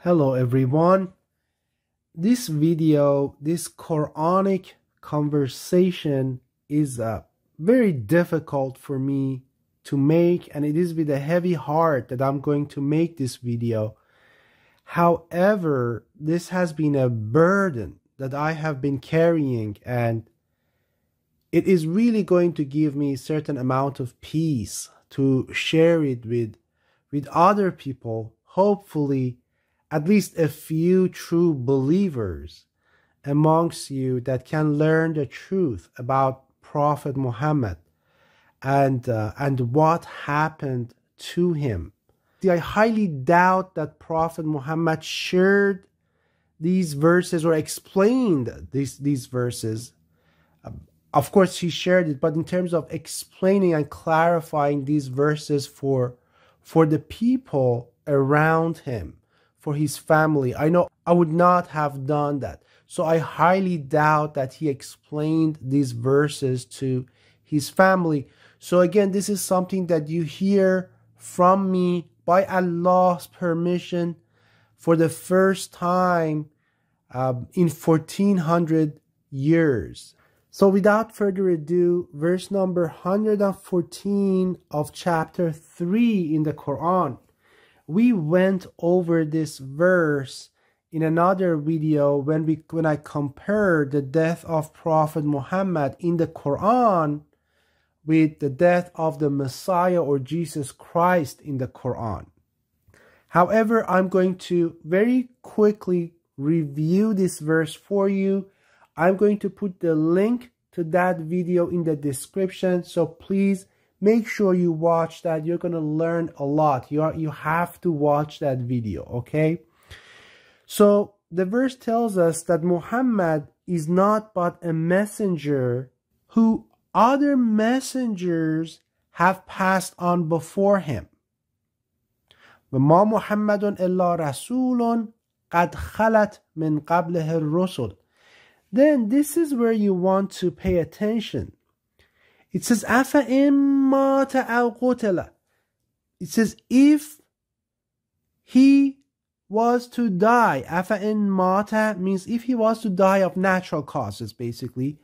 Hello everyone. This video, this Quranic conversation is very difficult for me to make, and it is with a heavy heart that I'm going to make this video. However, this has been a burden that I have been carrying, and it is really going to give me a certain amount of peace to share it with other people, hopefully at least a few true believers amongst you that can learn the truth about Prophet Muhammad and what happened to him. See, I highly doubt that Prophet Muhammad shared these verses or explained these verses. Of course, he shared it, but in terms of explaining and clarifying these verses for the people around him, for his family, I know I would not have done that. So I highly doubt that he explained these verses to his family. So again, this is something that you hear from me by Allah's permission for the first time in 1400 years. So without further ado, verse number 114 of chapter 3 in the Quran. We went over this verse in another video when I compared the death of Prophet Muhammad in the Quran with the death of the Messiah or Jesus Christ in the Quran. However, I'm going to very quickly review this verse for you. I'm going to put the link to that video in the description, so please make sure you watch that. You're going to learn a lot. You have to watch that video, okay? So the verse tells us that Muhammad is not but a messenger who other messengers have passed on before him. وَمَا مُحَمَّدٌ إِلَّا رَسُولٌ قَدْ خَلَتْ مِنْ قَبْلِهِ الرُّسُلُ. Then this is where you want to pay attention. It says, أَفَإِن مَّاتَ أَوْ قُتِلَ. It says, if he was to die. أَفَإِن مَّاتَ means if he was to die of natural causes, basically.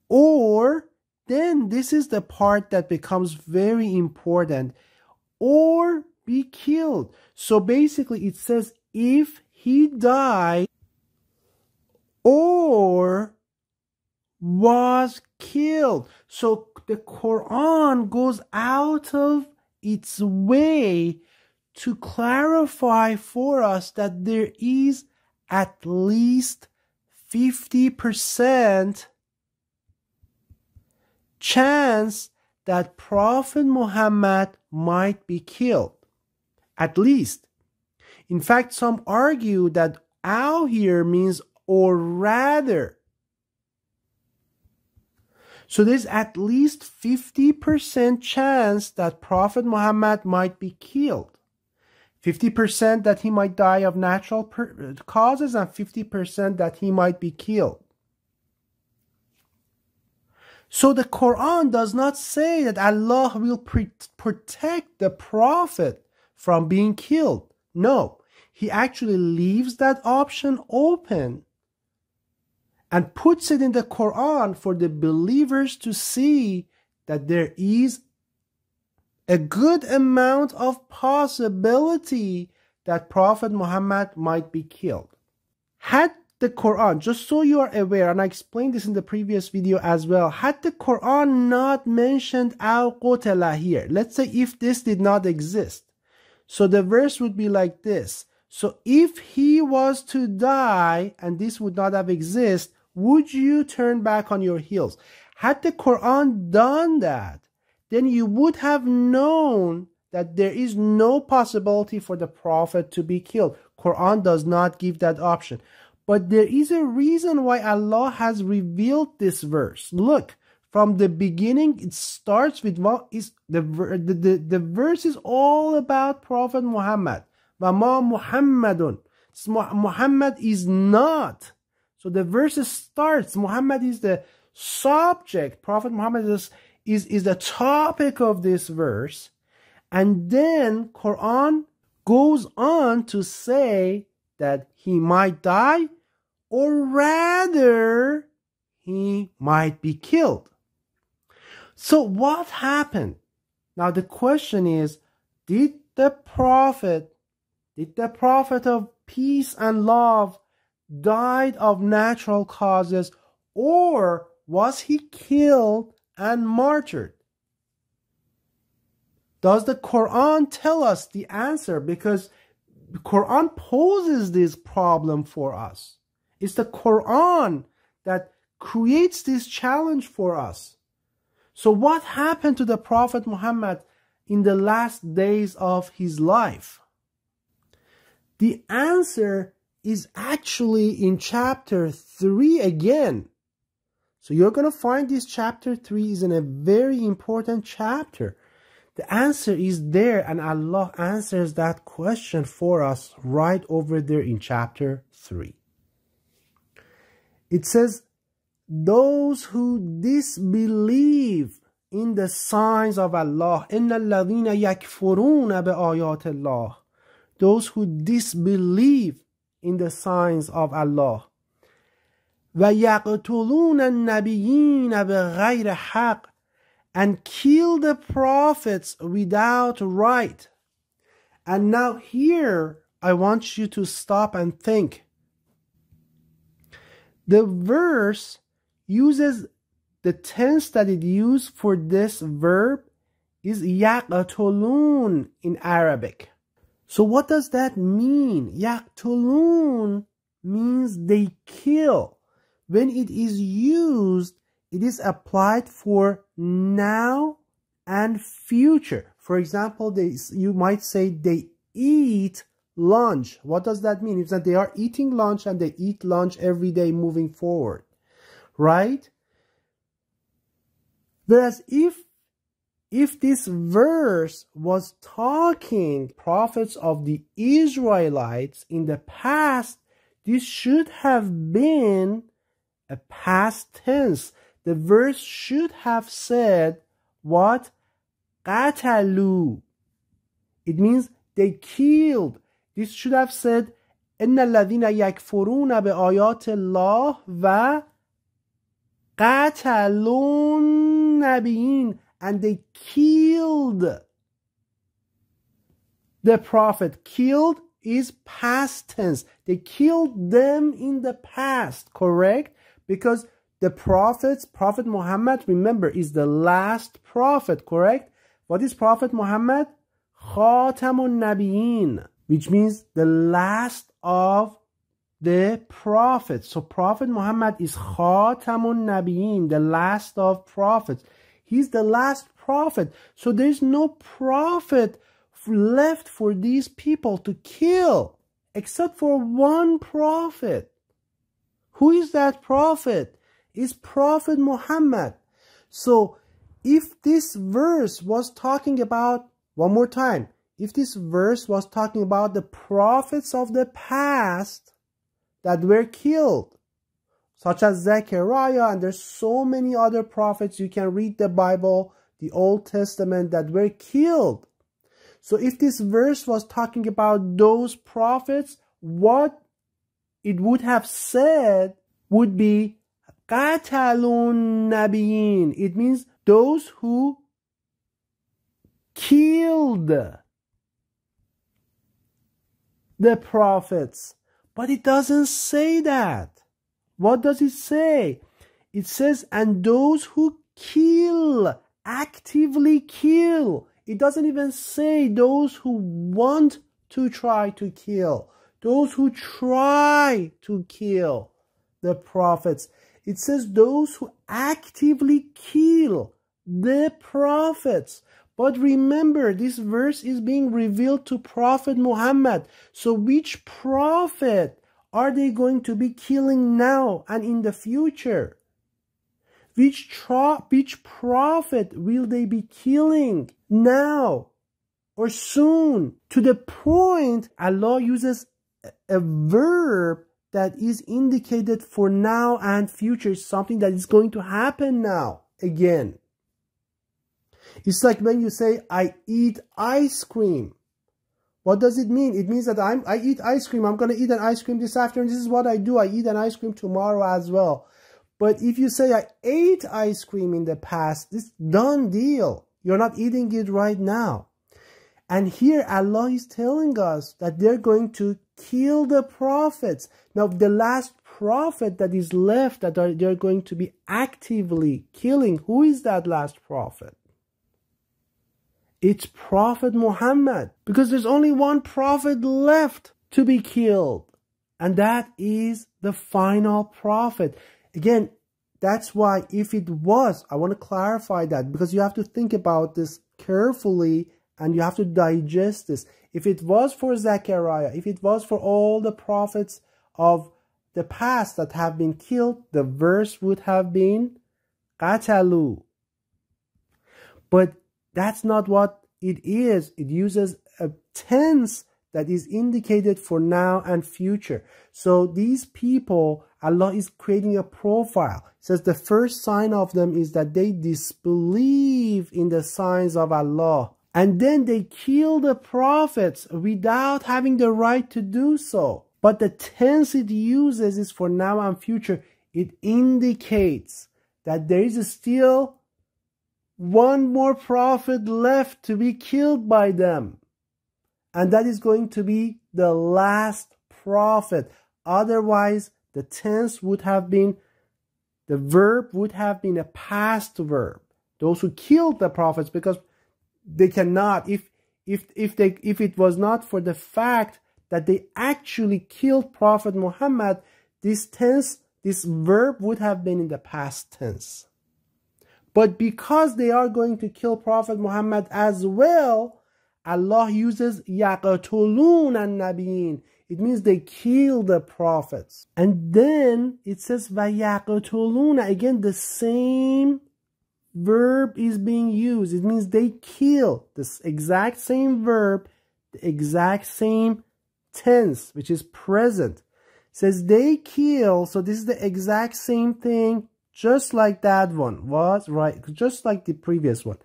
Or, then this is the part that becomes very important. Or be killed. So basically it says, if he died or was killed. So the Quran goes out of its way to clarify for us that there is at least 50% chance that Prophet Muhammad might be killed. At least. In fact, some argue that "aw" here means or rather. So there's at least 50% chance that Prophet Muhammad might be killed. 50% that he might die of natural causes, and 50% that he might be killed. So the Quran does not say that Allah will protect the Prophet from being killed. No, he actually leaves that option open and puts it in the Quran for the believers to see that there is a good amount of possibility that Prophet Muhammad might be killed. Had the Quran, just so you are aware, and I explained this in the previous video as well, had the Quran not mentioned أَوْ قُتِلَ here, let's say if this did not exist, so the verse would be like this. So if he was to die and this would not have existed, would you turn back on your heels? Had the Quran done that, then you would have known that there is no possibility for the Prophet to be killed. Quran does not give that option. But there is a reason why Allah has revealed this verse. Look, from the beginning, it starts with what is the verse is all about Prophet Muhammad. وَمَا مُحَمَّدٌ. Muhammad is not. So the verse starts, Muhammad is the subject. Prophet Muhammad is the topic of this verse. And then Quran goes on to say that he might die, or rather he might be killed. So what happened? Now the question is, did the prophet of peace and love died of natural causes, or was he killed and martyred? Does the Quran tell us the answer? Because the Quran poses this problem for us. It's the Quran that creates this challenge for us. So what happened to the Prophet Muhammad in the last days of his life? The answer is actually in chapter 3 again. So you're going to find this chapter 3 is a very important chapter. The answer is there, and Allah answers that question for us right over there in chapter 3. It says, those who disbelieve in the signs of Allah, إِنَّ الَّذِينَ يَكْفُرُونَ بِآيَاتِ اللَّهِ, those who disbelieve in the signs of Allah, وَيَقْتُلُونَ النَّبِيِّينَ بِغَيْرِ حَقٍّ, and kill the prophets without right. And now here, I want you to stop and think. The verse uses the tense that it used for this verb is يَقْتُلُونَ in Arabic. So what does that mean? يَقْتُلُونَ means they kill. When it is used, it is applied for now and future. For example, you might say they eat lunch. What does that mean? It's that they are eating lunch and they eat lunch every day moving forward, right? Whereas if this verse was talking prophets of the Israelites in the past, this should have been a past tense. The verse should have said what? قَتَلُوا. It means they killed. This should have said إِنَّ الَّذِينَ يَكْفُرُونَ بِآيَاتِ اللَّهِ وَقَتَلُوا النَّبِيِّينَ, and they killed the prophet. Killed is past tense. They killed them in the past, correct? Because the Prophet Muhammad, remember, is the last prophet, correct? What is Prophet Muhammad? Khatamun Nabiyyin, which means the last of the prophets. So Prophet Muhammad is Khatamun Nabiyyin, the last of prophets. He's the last prophet. So there's no prophet left for these people to kill, except for one prophet. Who is that prophet? It's Prophet Muhammad. So if this verse was talking about, one more time, if this verse was talking about the prophets of the past that were killed, such as Zechariah, and there's so many other prophets, you can read the Bible, the Old Testament, that were killed. So if this verse was talking about those prophets, what it would have said would be قَتَلُوا النَّبِيِّينَ. It means those who killed the prophets. But it doesn't say that. What does it say? It says, and those who kill, actively kill. It doesn't even say those who want to try to kill, those who try to kill the prophets. It says those who actively kill the prophets. But remember, this verse is being revealed to Prophet Muhammad. So which prophet are they going to be killing now and in the future? Which prophet will they be killing now or soon? To the point, Allah uses a verb that is indicated for now and future, something that is going to happen now again. It's like when you say, I eat ice cream. What does it mean? It means that I eat ice cream. I'm going to eat an ice cream this afternoon. This is what I do. I eat an ice cream tomorrow as well. But if you say I ate ice cream in the past, it's done deal. You're not eating it right now. And here Allah is telling us that they're going to kill the prophets. Now, the last prophet that is left that they're going to be actively killing, who is that last prophet? It's Prophet Muhammad, because there's only one prophet left to be killed, and that is the final prophet. Again, that's why if it was, I want to clarify that, because you have to think about this carefully and you have to digest this. If it was for Zechariah, if it was for all the prophets of the past that have been killed, the verse would have been قَتَلُوا. But that's not what it is. It uses a tense that is indicated for now and future. So these people, Allah is creating a profile. It says the first sign of them is that they disbelieve in the signs of Allah. And then they kill the prophets without having the right to do so. But the tense it uses is for now and future. It indicates that there is still one more prophet left to be killed by them. And that is going to be the last prophet. Otherwise, the tense would have been, the verb would have been a past verb. Those who killed the prophets, because they cannot, if it was not for the fact that they actually killed Prophet Muhammad, this verb would have been in the past tense. But because they are going to kill Prophet Muhammad as well, Allah uses يَقْتُلُونَ النَّبِيِّينَ. It means they kill the prophets. And then it says وَيَقْتُلُونَ. Again, the same verb is being used. It means they kill. This exact same verb, the exact same tense, which is present. It says they kill. So this is the exact same thing, just like that one was, right? Just like the previous one.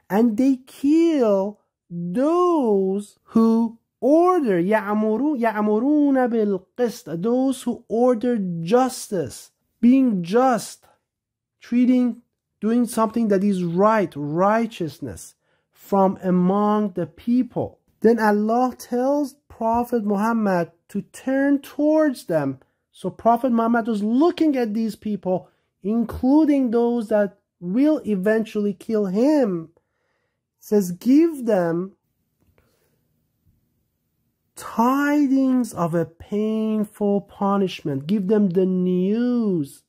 And they kill those who order, يَأْمُرُونَ بِالْقِسْطِ, those who order justice, being just, doing something that is right, righteousness from among the people. Then Allah tells Prophet Muhammad to turn towards them. So Prophet Muhammad was looking at these people, including those that will eventually kill him. It says, give them tidings of a painful punishment. Give them the news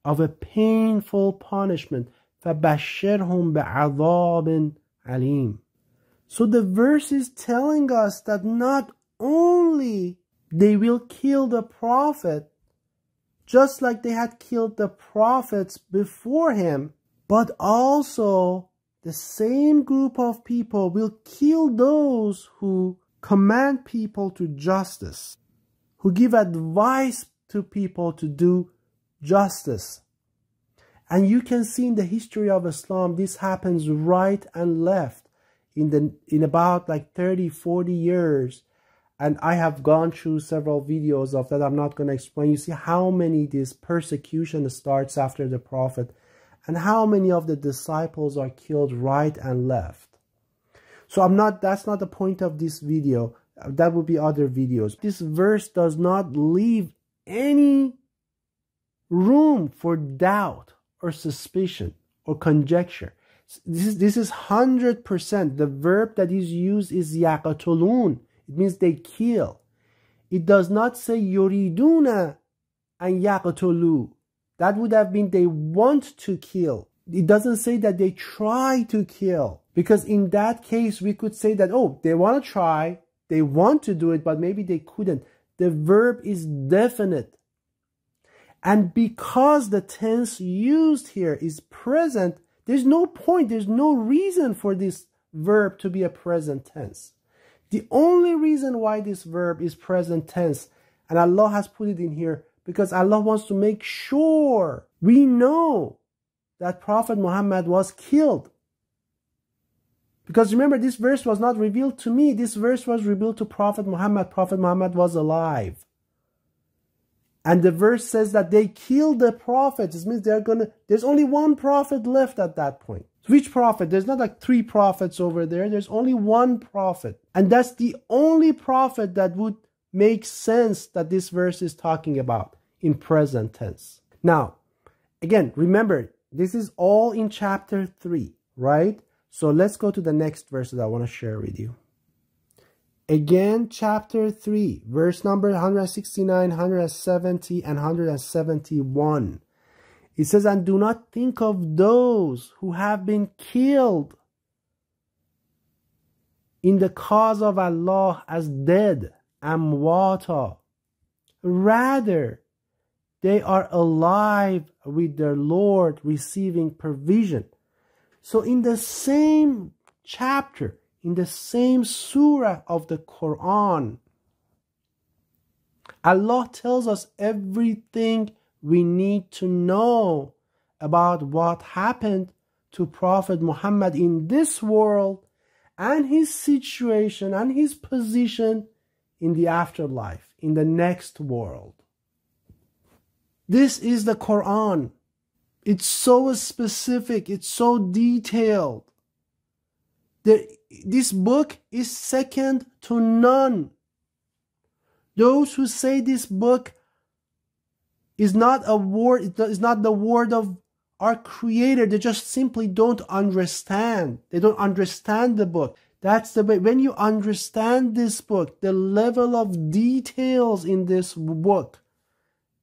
of a painful punishment. فَبَشِّرْهُمْ بِعَذَابٍ عَلِيمٍ. So the verse is telling us that not only they will kill the prophet, just like they had killed the prophets before him, but also the same group of people will kill those who command people to justice, who give advice to people to do justice. And you can see in the history of Islam, this happens right and left in about like 30-40 years. And I have gone through several videos of that. I'm not going to explain. You see how many this persecution starts after the prophet, and how many of the disciples are killed right and left. So that's not the point of this video. That would be other videos. This verse does not leave any room for doubt or suspicion or conjecture. This is 100%. The verb that is used is يَقْتُلُونَ. It means they kill. It does not say يُرِيدُونَ أَنْ يَقْتُلُوا. That would have been they want to kill. It doesn't say that they try to kill. Because in that case, we could say that, oh, they want to try, they want to do it, but maybe they couldn't. The verb is definite. And because the tense used here is present, there's no point, there's no reason for this verb to be a present tense. The only reason why this verb is present tense, and Allah has put it in here, because Allah wants to make sure we know that Prophet Muhammad was killed. Because remember, this verse was not revealed to me. This verse was revealed to Prophet Muhammad. Prophet Muhammad was alive. And the verse says that they killed the prophets. This means there's only one prophet left at that point. Which prophet? There's not like 3 prophets over there. There's only one prophet. And that's the only prophet that would make sense that this verse is talking about in present tense. Now, again, remember, this is all in chapter 3, right? So let's go to the next verse that I want to share with you. Again, chapter 3, verse number 169, 170, and 171. It says, and do not think of those who have been killed in the cause of Allah as dead, amwata. Rather, they are alive with their Lord, receiving provision. So in the same chapter, in the same surah of the Quran, Allah tells us everything we need to know about what happened to Prophet Muhammad in this world and his situation and his position in the afterlife, in the next world. This is the Quran. It's so specific, it's so detailed. This book is second to none. Those who say this book is not a word, it is not the word of our Creator, they just simply don't understand. They don't understand the book. That's the way. When you understand this book, the level of details in this book,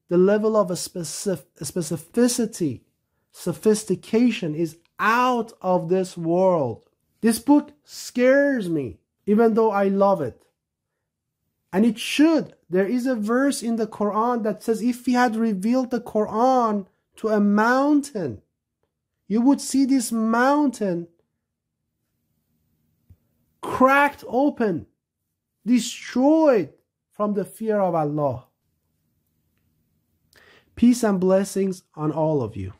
the level of specificity, sophistication is out of this world. This book scares me, even though I love it. And it should. There is a verse in the Quran that says if he had revealed the Quran to a mountain, you would see this mountain cracked open, destroyed from the fear of Allah. Peace and blessings on all of you.